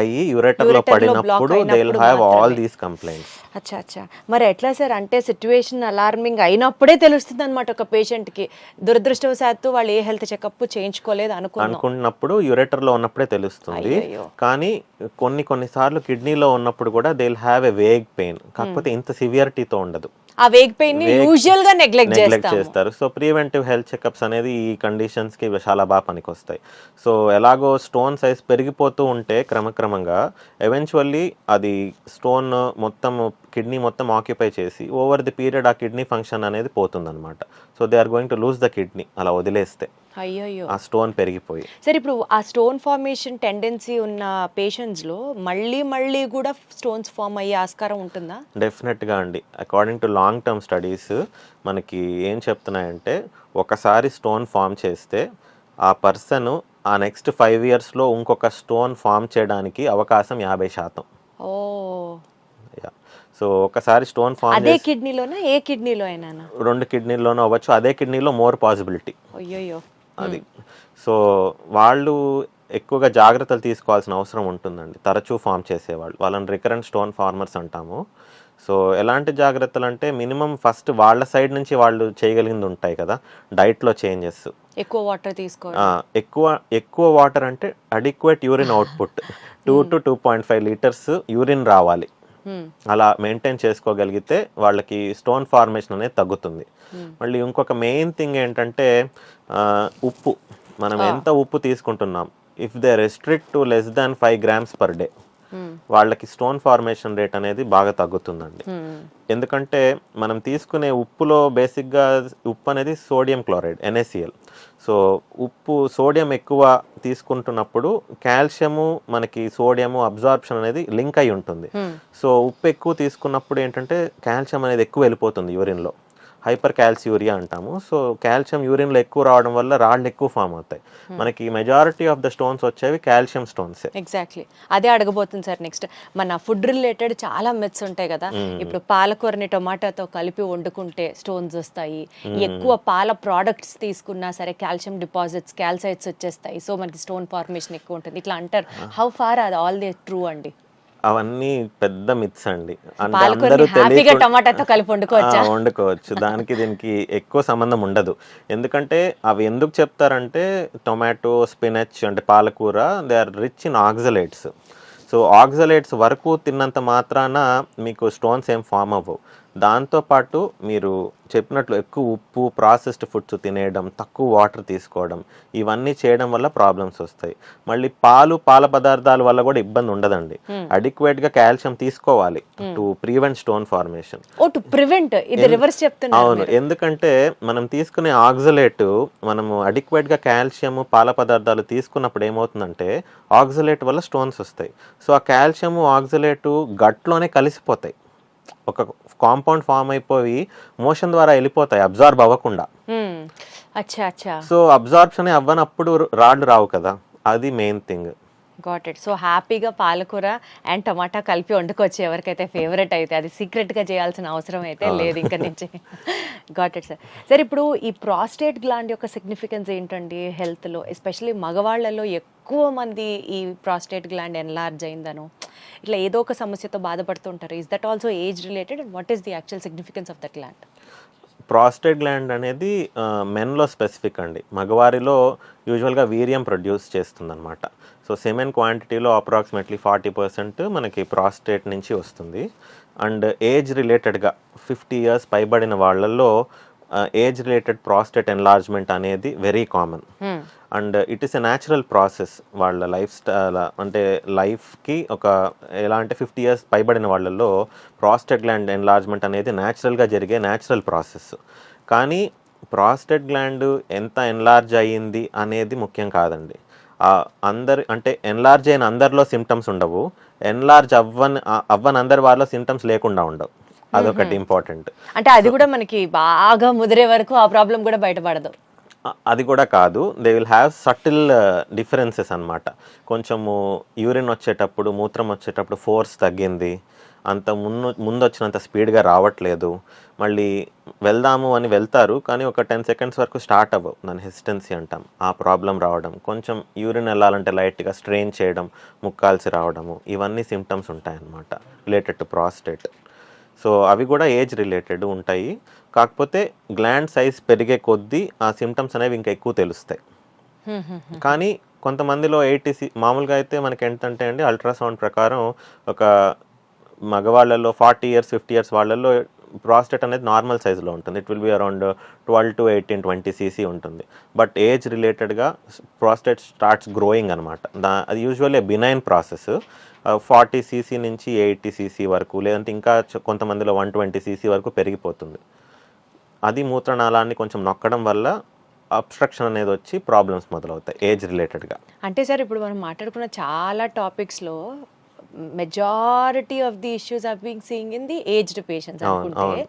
అయ్యి యురెటర్లో పడినప్పుడు they will have all these complaints. అచ్చా. మరి ఎట్లా సార్, అంటే సిచ్యువేషన్ అలార్మింగ్ అయినప్పుడే తెలుస్తుంది అనమాట ఒక పేషెంట్ కి. దురదృష్టవశాత్తు వాళ్ళు ఏ హెల్త్ చెకప్ చేయించుకోలేదు అనుకున్నప్పుడు యురెటర్లో ఉన్నప్పుడే తెలుస్తుంది. కానీ కొన్నిసార్లు కిడ్నీలో ఉన్నప్పుడు కూడా they will have a vague pain, కాకపోతే ఇంత సివియరిటీతో ఉండదు. ఆ వేగ్ పెయిన్ ని యూజువల్ గా నెగ్లెక్ట్ చేస్తారు. సో ప్రివెంటివ్ హెల్త్ చెకప్స్ అనేది ఈ కండిషన్స్ కి చాలా బాగా పనికొస్తాయి. సో ఎలాగో స్టోన్ సైజ్ పెరిగిపోతూ ఉంటే క్రమక్రమంగా ఎవెన్చువల్లీ అది స్టోన్ మొత్తం కిడ్నీ మొత్తం ఆక్యుపై చేసి ఓవర్ ది పీరియడ్ ఆ కిడ్నీ ఫంక్షన్ అనేది పోతుందన్నమాట. So they are going to lose the kidney అలా వదిలేస్తే, అయ్యో ఆ స్టోన్ పెరిగిపోయి. సరే, ఇప్పుడు ఆ స్టోన్ ఫార్మేషన్ టెండెన్సీ ఉన్న పేషెంట్స్ లో మళ్ళీ కూడా స్టోన్స్ ఫామ్ అయ్యే ఆస్కారం ఉంటుందా? డెఫినెట్గా అండి. According to long term studies మనకి ఏం చెప్తున్నాయంటే, ఒకసారి స్టోన్ ఫామ్ చేస్తే ఆ పర్సన్ ఆ నెక్స్ట్ 5 yearsలో ఇంకొక స్టోన్ ఫామ్ చేయడానికి అవకాశం 50%. సో ఒకసారి స్టోన్ ఫామ్ అదే కిడ్నీలోనా, ఏ కిడ్నీలో అయినా? 2 కిడ్నీలోనూ అవ్వచ్చు. అదే కిడ్నీలో మోర్ పాసిబిలిటీ అది. సో వాళ్ళు ఎక్కువగా జాగ్రత్తలు తీసుకోవాల్సిన అవసరం ఉంటుందండి. తరచూ ఫామ్ చేసేవాళ్ళు, వాళ్ళని రికరెంట్ స్టోన్ ఫార్మర్స్ అంటాము. సో ఎలాంటి జాగ్రత్తలు అంటే, మినిమం ఫస్ట్ వాళ్ళ సైడ్ నుంచి వాళ్ళు చేయగలిగింది ఉంటాయి కదా. డైట్లో చేంజెస్, ఎక్కువ వాటర్ తీసుకోవాలి. ఎక్కువ వాటర్ అంటే adequate urine output 2 to 2.5 liters urine రావాలి. అలా మెయింటైన్ చేసుకోగలిగితే వాళ్ళకి స్టోన్ ఫార్మేషన్ అనేది తగ్గుతుంది. మళ్ళీ ఇంకొక మెయిన్ థింగ్ ఏంటంటే ఉప్పు. మనం ఎంత ఉప్పు తీసుకుంటున్నాం, if they restrict to less than 5 grams per day, వాళ్ళకి స్టోన్ ఫార్మేషన్ రేట్ అనేది బాగా తగ్గుతుందండి. ఎందుకంటే మనం తీసుకునే ఉప్పులో బేసిక్గా ఉప్పు అనేది sodium chloride, NaCl. So sodium ఎక్కువ తీసుకుంటున్నప్పుడు కాల్షియము మనకి సోడియము అబ్జార్ప్షన్ అనేది లింక్ అయి ఉంటుంది. సో ఉప్పు ఎక్కువ తీసుకున్నప్పుడు ఏంటంటే కాల్షియం అనేది ఎక్కువ వెళ్ళిపోతుంది యూరిన్లో, హైపర్ కాల్సియూరియా అంటాము. సో కాల్షియం యూరిన్లో ఎక్కువ రావడం వల్ల రాళ్ళు ఎక్కువ ఫామ్ అవుతాయి. మనకి మెజారిటీ ఆఫ్ ద స్టోన్స్ వచ్చేవి కాల్షియం స్టోన్స్. ఎగ్జాక్ట్లీ అదే అడగబోతుంది సార్ నెక్స్ట్. మన ఫుడ్ రిలేటెడ్ చాలా మిత్స్ ఉంటాయి కదా. ఇప్పుడు పాలకూరని టొమాటోతో కలిపి వండుకుంటే స్టోన్స్ వస్తాయి, ఎక్కువ పాల ప్రోడక్ట్స్ తీసుకున్నా సరే కాల్షియం డిపాజిట్స్, క్యాల్సైట్స్ వచ్చేస్తాయి, సో మనకి స్టోన్ ఫార్మేషన్ ఎక్కువ ఉంటుంది, ఇట్లా అంటారు. హౌ ఫార్ అది ఆల్ ది ట్రూ అండి? అవన్నీ పెద్ద మిత్స్ అండి. టమాటాతో కలిపి వండుకోవచ్చు. దానికి దీనికి ఎక్కువ సంబంధం ఉండదు. ఎందుకంటే అవి ఎందుకు చెప్తారంటే, టొమాటో, స్పినచ్ అంటే పాలకూర, they are rich in oxalates. So oxalates వరకు తిన్నంత మాత్రాన మీకు స్టోన్స్ ఏం ఫామ్ అవ్వవు. దాంతోపాటు మీరు చెప్పినట్లు ఎక్కువ ఉప్పు, ప్రాసెస్డ్ ఫుడ్స్ తినేయడం, తక్కువ వాటర్ తీసుకోవడం, ఇవన్నీ చేయడం వల్ల ప్రాబ్లమ్స్ వస్తాయి. మళ్ళీ పాల పదార్థాల వల్ల కూడా ఇబ్బంది ఉండదండి. అడిక్వేట్ గా కాల్షియం తీసుకోవాలి టు ప్రివెంట్ స్టోన్ ఫార్మేషన్. అవును, ఎందుకంటే మనం తీసుకునే ఆక్సలేట్, మనము అడిక్వేట్ గా కాల్షియం పాల పదార్థాలు తీసుకున్నప్పుడు ఏమవుతుందంటే ఆక్సలేట్ వల్ల స్టోన్స్ వస్తాయి. సో ఆ కాల్షియం ఆక్సలేట్ గట్లోనే కలిసిపోతాయి, ఒక కాంపౌండ్ ఫామ్ అయిపోయి మోషన్ ద్వారా వెళ్ళిపోతాయి, అబ్జార్బ్ అవ్వకుండా. సో అబ్జార్ప్షన్ అవ్వనప్పుడు రాళ్ళు రావు కదా, అది main thing. Got it. So హ్యాపీగా పాలకూర అండ్ టమాటా కలిపి వండుకోవచ్చు ఎవరికైతే ఫేవరెట్ అయితే. అది సీక్రెట్గా చేయాల్సిన అవసరం అయితే లేదు ఇంకా నుంచి. Got it sir. సార్, ఇప్పుడు ఈ ప్రాస్టేట్ గ్లాండ్ యొక్క సిగ్నిఫికెన్స్ ఏంటండి హెల్త్లో? ఎస్పెషల్లీ మగవాళ్ళలో ఎక్కువ మంది ఈ ప్రాస్టేట్ గ్లాండ్ ఎన్లార్జ్ అయిందను, ఇట్లా ఏదో ఒక సమస్యతో బాధపడుతుంటారు. Is that also age related and what is the actual significance of that gland? Prostate gland అనేది మెన్లో స్పెసిఫిక్ అండి. మగవారిలో యూజువల్గా వీర్యం ప్రొడ్యూస్ చేస్తుందన్నమాట. సో సెమెన్ క్వాంటిటీలో అప్రాక్సిమేట్లీ 40% మనకి ప్రాస్టేట్ నుంచి వస్తుంది. అండ్ ఏజ్ రిలేటెడ్గా 50 years పైబడిన వాళ్ళల్లో ఏజ్ రిలేటెడ్ ప్రాస్టేట్ ఎన్లార్జ్మెంట్ అనేది very common. And it is a natural process. వాళ్ళ లైఫ్ స్టైల్ అంటే లైఫ్కి ఒక ఎలా అంటే 50 years పైబడిన వాళ్ళల్లో ప్రాస్టేట్ గ్లాండ్ ఎన్లార్జ్మెంట్ అనేది న్యాచురల్గా జరిగే న్యాచురల్ ప్రాసెస్. కానీ ప్రాస్టేట్ గ్లాండ్ ఎంత ఎన్లార్జ్ అయ్యింది అనేది ముఖ్యం కాదండి. అంటే ఎన్లార్జ్ అయిన అందరిలో సిమ్టమ్స్ ఉండవు, ఎన్లార్జ్ అవ్వని అందరి వాళ్ళలో సిమ్టమ్స్ లేకుండా ఉండవు. అదొకటి ఇంపార్టెంట్. అంటే అది కూడా మనకి బాగా ముదిరే వరకు ఆ ప్రాబ్లం కూడా బయటపడదు. అది కూడా కాదు, they will have subtle differences అన్నమాట. కొంచెము యూరిన్ వచ్చేటప్పుడు, మూత్రం వచ్చేటప్పుడు ఫోర్స్ తగ్గింది, అంత ముందు వచ్చినంత స్పీడ్గా రావట్లేదు, మళ్ళీ వెళ్దాము అని వెళ్తారు కానీ ఒక 10 seconds వరకు స్టార్ట్ అవ్వవు, దాని హెసిటెన్సీ అంటాం. ఆ ప్రాబ్లం రావడం, కొంచెం యూరిన్ వెళ్ళాలంటే లైట్గా స్ట్రెయిన్ చేయడం, ముక్కాల్సి రావడము, ఇవన్నీ సిమ్టమ్స్ ఉంటాయన్నమాట రిలేటెడ్ టు ప్రాస్టేట్. సో అవి కూడా ఏజ్ రిలేటెడ్ ఉంటాయి. కాకపోతే గ్లాండ్ సైజ్ పెరిగే కొద్దీ ఆ సిమ్టమ్స్ అనేవి ఇంకా ఎక్కువ తెలుస్తాయి. కానీ కొంతమందిలో మామూలుగా అయితే మనకి ఏంటంటే అండి, అల్ట్రాసౌండ్ ప్రకారం ఒక మగవాళ్ళలో 40 years 50 years వాళ్ళల్లో ప్రాస్టేట్ అనేది నార్మల్ సైజులో ఉంటుంది. It will be around 12 to 18 20 cc ఉంటుంది. బట్ ఏజ్ రిలేటెడ్గా ప్రాస్టేట్ స్టార్ట్స్ గ్రోయింగ్ అనమాట. అది యూజువల్లీ బినైన్ ప్రాసెస్. 40 cc నుంచి 80 cc వరకు, లేదంటే ఇంకా కొంతమందిలో 120 cc వరకు పెరిగిపోతుంది. అది మూత్రనాళాన్ని కొంచెం నొక్కడం వల్ల అబ్స్ట్రక్షన్ అనేది వచ్చి ప్రాబ్లమ్స్ మొదలవుతాయి ఏజ్ రిలేటెడ్గా. అంటే సార్ ఇప్పుడు మనం మాట్లాడుకున్న చాలా టాపిక్స్లో majority of the issues are being seeing in the aged patients అనుకుంటే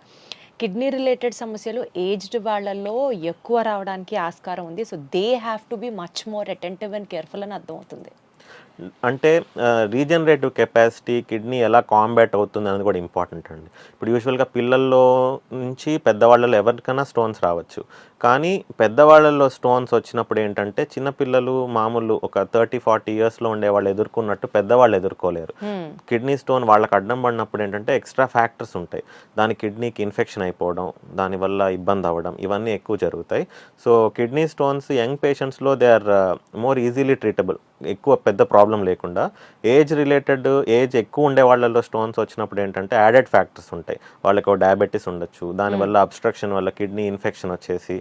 కిడ్నీ రిలేటెడ్ సమస్యలు ఏజ్డ్ వాళ్ళల్లో ఎక్కువ రావడానికి ఆస్కారం ఉంది. So they have to be much more attentive and careful అని అర్థమవుతుంది. అంటే రీజనరేటివ్ కెపాసిటీ కిడ్నీ ఎలా కాంబాట్ అవుతుంది అనేది కూడా ఇంపార్టెంట్ అండి. ఇప్పుడు యూజువల్గా పిల్లల్లో నుంచి పెద్దవాళ్ళలో ఎవరికైనా స్టోన్స్ రావచ్చు. కానీ పెద్దవాళ్ళలో స్టోన్స్ వచ్చినప్పుడు ఏంటంటే చిన్నపిల్లలు మామూలు ఒక 30-40 yearsలో ఉండే వాళ్ళు ఎదుర్కొన్నట్టు పెద్దవాళ్ళు ఎదుర్కోలేరు. కిడ్నీ స్టోన్ వాళ్ళకి అడ్డం పడినప్పుడు ఏంటంటే ఎక్స్ట్రా ఫ్యాక్టర్స్ ఉంటాయి. దాని కిడ్నీకి ఇన్ఫెక్షన్ అయిపోవడం, దానివల్ల ఇబ్బంది అవ్వడం, ఇవన్నీ ఎక్కువ జరుగుతాయి. సో కిడ్నీ స్టోన్స్ యంగ్ పేషెంట్స్లో they are more easily treatable, ఎక్కువ పెద్ద ప్రాబ్లం లేకుండా. ఏజ్ ఎక్కువ ఉండే వాళ్ళలో స్టోన్స్ వచ్చినప్పుడు ఏంటంటే యాడెడ్ ఫ్యాక్టర్స్ ఉంటాయి. వాళ్ళకి డయాబెటీస్ ఉండొచ్చు, దానివల్ల అబ్స్ట్రక్షన్ వల్ల కిడ్నీ ఇన్ఫెక్షన్ వచ్చేసి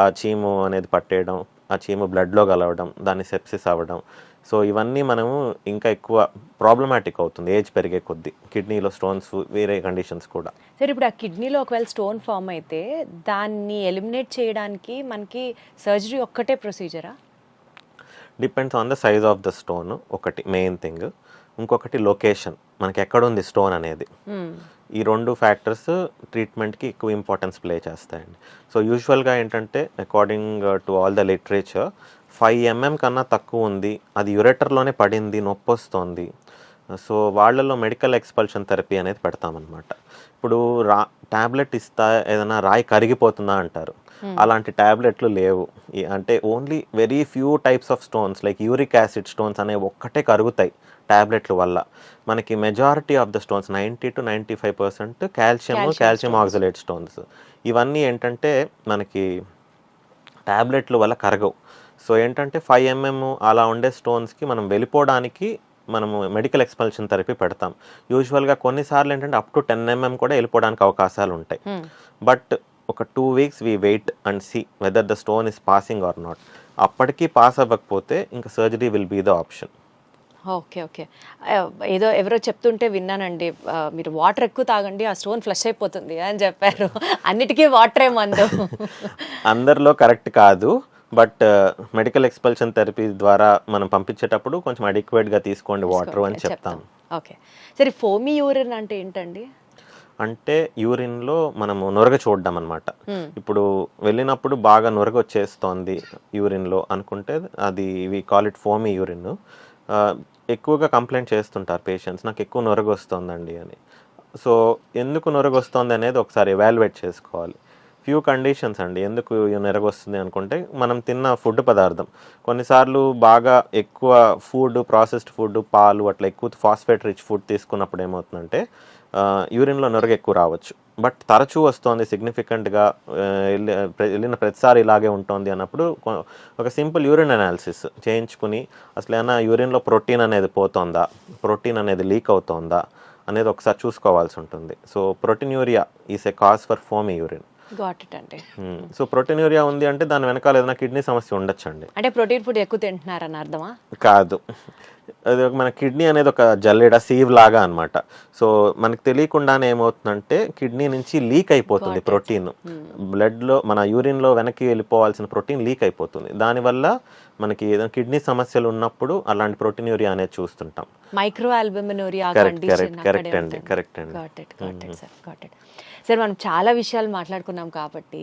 ఆ చీము అనేది పట్టేయడం, ఆ చీము బ్లడ్లో కలవడం, దాన్ని సెప్సిస్ అవ్వడం. సో ఇవన్నీ మనము ఇంకా ఎక్కువ ప్రాబ్లమాటిక్ అవుతుంది ఏజ్ పెరిగే కొద్దీ. కిడ్నీలో స్టోన్స్, వేరే కండిషన్స్ కూడా. సరే ఇప్పుడు ఆ కిడ్నీలో ఒకవేళ స్టోన్ ఫామ్ అయితే దాన్ని ఎలిమినేట్ చేయడానికి మనకి సర్జరీ ఒక్కటే ప్రొసీజరా? Depends on the size of the stone, ఒకటి మెయిన్ థింగ్. ఇంకొకటి లొకేషన్, మనకి ఎక్కడ ఉంది స్టోన్ అనేది. ఈ 2 ఫ్యాక్టర్స్ ట్రీట్మెంట్కి ఎక్కువ ఇంపార్టెన్స్ ప్లే చేస్తాయండి. సో యూజువల్గా ఏంటంటే according to all the literature 5 mm కన్నా తక్కువ ఉంది, అది యురేటర్లోనే పడింది, నొప్పి వస్తుంది, సో వాళ్ళలో మెడికల్ ఎక్స్పల్షన్ థెరపీ అనేది పెడతామన్నమాట. ఇప్పుడు ట్యాబ్లెట్ ఇస్తా ఏదైనా రాయి కరిగిపోతుందా అంటారు, అలాంటి ట్యాబ్లెట్లు లేవు. అంటే only very few types of stones like uric acid stones అనేవి ఒక్కటే కరుగుతాయి ట్యాబ్లెట్ల వల్ల. మనకి majority of the stones 90 to 95% calcium oxalate stones. ఇవన్నీ ఏంటంటే మనకి ట్యాబ్లెట్ల వల్ల కరగవు. సో ఏంటంటే 5 mm అలా ఉండే స్టోన్స్కి మనం వెళ్ళిపోవడానికి మనము మెడికల్ ఎక్స్పల్షన్ థెరపీ పెడతాం. యూజువల్గా కొన్నిసార్లు ఏంటంటే అప్ టు 10 mm కూడా వెళ్ళిపోవడానికి అవకాశాలు ఉంటాయి. బట్ ఒక 2 weeks we wait and see whether the stone is passing or not. అప్పటికీ పాస్ అవ్వకపోతే ఇంకా surgery will be the option. Okay okay. ఏదో ఎవరో చెప్తుంటే విన్నానండి, మీరు వాటర్ ఎక్కువ తాగండి ఆ స్టోన్ ఫ్లష్ అయిపోతుంది అని చెప్పారు. అన్నిటికీ వాటరే మందు. అందరిలో కరెక్ట్ కాదు, బట్ మెడికల్ ఎక్స్పల్షన్ థెరపీ ద్వారా మనం పంపించేటప్పుడు కొంచెం అడిక్వేట్గా తీసుకోండి వాటర్ అని చెప్తాం. ఓకే సరే, ఫోమీ యూరిన్ అంటే ఏంటండి? అంటే యూరిన్లో మనము నొరగ చూడడం అనమాట. ఇప్పుడు వెళ్ళినప్పుడు బాగా నొరగ వచ్చేస్తోంది యూరిన్లో అనుకుంటే అది we call it foamy urine. ఎక్కువగా కంప్లైంట్ చేస్తుంటారు పేషెంట్స్, నాకు ఎక్కువ నొరగ వస్తుందండి అని. సో ఎందుకు నొరగ వస్తుంది అనేది ఒకసారి ఎవాల్యుయేట్ చేసుకోవాలి. ఫ్యూ కండిషన్స్ అండి ఎందుకు నెరగొస్తుంది అనుకుంటే మనం తిన్న ఫుడ్ పదార్థం కొన్నిసార్లు బాగా ఎక్కువ ఫుడ్ ప్రాసెస్డ్ ఫుడ్ పాలు అట్లా ఎక్కువ ఫాస్ఫేట్ రిచ్ ఫుడ్ తీసుకున్నప్పుడు ఏమవుతుందంటే యూరిన్లో నొరగ ఎక్కువ రావచ్చు. బట్ తరచూ వస్తుంది సిగ్నిఫికెంట్గా వెళ్ళిన ప్రతిసారి ఇలాగే ఉంటుంది అన్నప్పుడు ఒక సింపుల్ యూరిన్ అనాలిసిస్ చేయించుకుని అసలు ఏమైనా యూరిన్లో ప్రోటీన్ అనేది పోతుందా, ప్రోటీన్ అనేది లీక్ అవుతుందా అనేది ఒకసారి చూసుకోవాల్సి ఉంటుంది. So proteinuria is a cause for foamy urine. Got it అండి. సో ప్రోటీన్యూరియా ఉంది అంటే దాని వెనకాల ఏదైనా కిడ్నీ సమస్య ఉండొచ్చండి. అంటే ప్రోటీన్ ఫుడ్ ఎక్కువ తింటున్నారని అర్థమా? కాదు, అది మన కిడ్నీ అనేది ఒక జల్లెడ సీవ్ లాగా అనమాట. సో మనకు తెలియకుండానే ఏమవుతుందంటే కిడ్నీ నుంచి లీక్ అయిపోతుంది ప్రోటీన్, బ్లడ్లో మన యూరిన్లో వెనక్కి వెళ్ళిపోవాల్సిన ప్రోటీన్ లీక్ అయిపోతుంది. దానివల్ల మనకి ఏదైనా కిడ్నీ సమస్యలు ఉన్నప్పుడు అలాంటి ప్రోటీన్యూరియా అనేది చూస్తుంటాం. మైక్రో ఆల్బుమినూరియా కరెక్ట్ అండి. సార్ మనం చాలా విషయాలు మాట్లాడుకున్నాం కాబట్టి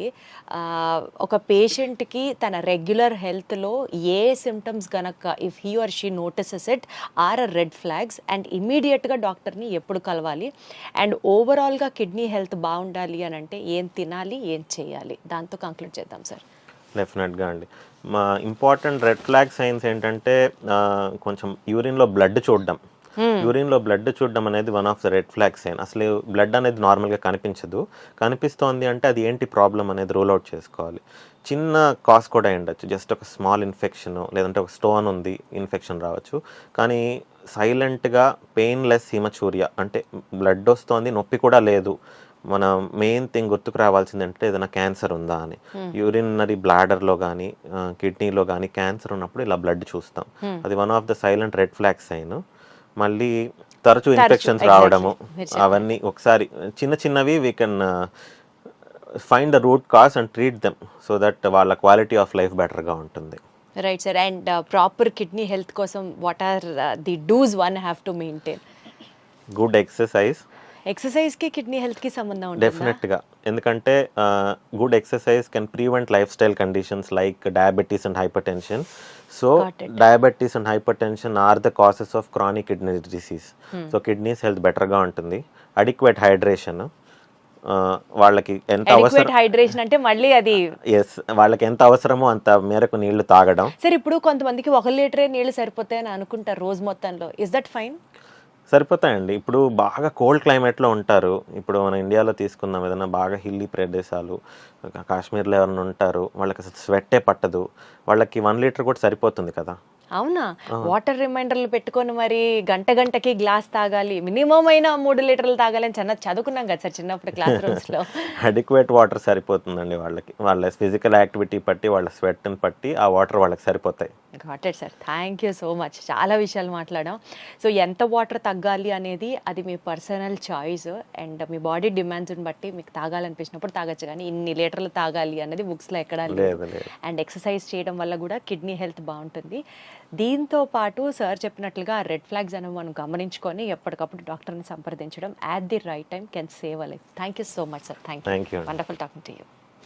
ఒక పేషెంట్కి తన రెగ్యులర్ హెల్త్లో ఏ సిమ్టమ్స్ గనక if he or she notices it or red flags and ఇమీడియట్గా డాక్టర్ని ఎప్పుడు కలవాలి అండ్ ఓవరాల్గా కిడ్నీ హెల్త్ బాగుండాలి అని అంటే ఏం తినాలి, ఏం చేయాలి, దాంతో కంక్లూడ్ చేద్దాం సార్. డెఫినెట్గా అండి. మా ఇంపార్టెంట్ రెడ్ ఫ్లాగ్ సైన్స్ ఏంటంటే కొంచెం యూరిన్లో బ్లడ్ చూడడం. యూరిన్లో బ్లడ్ చూడడం అనేది one of the red flag sign. అసలు బ్లడ్ అనేది నార్మల్గా కనిపించదు, కనిపిస్తోంది అంటే అది ఏంటి ప్రాబ్లం అనేది రూల్ అవుట్ చేసుకోవాలి. చిన్న కాజ్ కూడా ఉండొచ్చు, జస్ట్ ఒక స్మాల్ ఇన్ఫెక్షన్ లేదంటే ఒక స్టోన్ ఉంది ఇన్ఫెక్షన్ రావచ్చు. కానీ సైలెంట్గా పెయిన్లెస్ హిమచూరియా అంటే బ్లడ్ వస్తోంది నొప్పి కూడా లేదు, మన మెయిన్ థింగ్ గుర్తుకు రావాల్సింది అంటే ఏదైనా క్యాన్సర్ ఉందా అని. యూరినరీ బ్లాడర్లో కానీ కిడ్నీలో కానీ క్యాన్సర్ ఉన్నప్పుడు ఇలా బ్లడ్ చూస్తాం, అది one of the silent red flag sign. మళ్ళీ తరచూ ఇన్ఫెక్షన్స్ రావడము అవన్నీ ఒకసారి చిన్న చిన్నవి we can find the root cause and treat them so that వాళ్ళ క్వాలిటీ ఆఫ్ లైఫ్ బెటర్గా ఉంటుంది. Right sir. And proper kidney health కోసం what are the dos one have to maintain? Good exercise. ఎక్సర్సైజ్కి కిడ్నీ హెల్త్కి సంబంధం ఉంటుంది డెఫినెట్గా, ఎందుకంటే good exercise can prevent lifestyle conditions like diabetes and hyper tension. So diabetes and hyper tension are the causes of chronic kidney disease. So kidneys health బెటర్గా ఉంటుంది. Adequate hydration, వాళ్ళకి ఎంత అవసరం హైడ్రేషన్ అంటే మళ్ళీ అది వాళ్ళకి ఎంత అవసరమో అంత మేరకు నీళ్లు తాగడం. సరే, ఇప్పుడు కొంతమందికి 1 లీటరే నీళ్లు సరిపోతాయని అనుకుంటారు రోజు మొత్తంలో, ఇస్ దట్ ఫైన్? సరిపోతాయండి. ఇప్పుడు బాగా కోల్డ్ క్లైమేట్లో ఉంటారు, ఇప్పుడు మన ఇండియాలో తీసుకుందాం ఏదైనా బాగా హిల్లీ ప్రదేశాలు, కాశ్మీర్లో ఎవరైనా ఉంటారు, వాళ్ళకి అసలు స్వెట్టే పట్టదు, వాళ్ళకి 1 లీటర్ కూడా సరిపోతుంది కదా. అవునా? వాటర్ రిమైండర్లు పెట్టుకొని మరి గంటకి గ్లాస్ తాగాలి, మినిమం అయినా 3 లీటర్లు తాగాలి అని చదువుకున్నాం కదా సార్ చిన్నప్పుడు క్లాస్ రూమ్స్ లో. అడిక్వేట్ వాటర్ సరిపోతుందండి వాళ్ళకి, వాళ్ళ ఫిజికల్ యాక్టివిటీ పట్టి వాళ్ళ స్వెట్ని పట్టి ఆ వాటర్ వాళ్ళకి సరిపోతాయి. Got it sir, thank you so much. చాలా విషయాలు మాట్లాడాం. సో ఎంత వాటర్ తగ్గాలి అనేది అది మీ పర్సనల్ చాయిస్ అండ్ మీ బాడీ డిమాండ్స్ని బట్టి మీకు తాగాలనిపించినప్పుడు తాగొచ్చు, కానీ ఇన్ని లీటర్లు తాగాలి అనేది బుక్స్లో ఎక్కడా లేదు. అండ్ ఎక్సర్సైజ్ చేయడం వల్ల కూడా కిడ్నీ హెల్త్ బాగుంటుంది. దీంతో పాటు సార్ చెప్పినట్లుగా రెడ్ ఫ్లాగ్స్ అనేవి మనం గమనించుకొని ఎప్పటికప్పుడు డాక్టర్ని సంప్రదించడం at the right time can save a life. Thank you so much sir. Thank you. Thank you. Wonderful talking to you.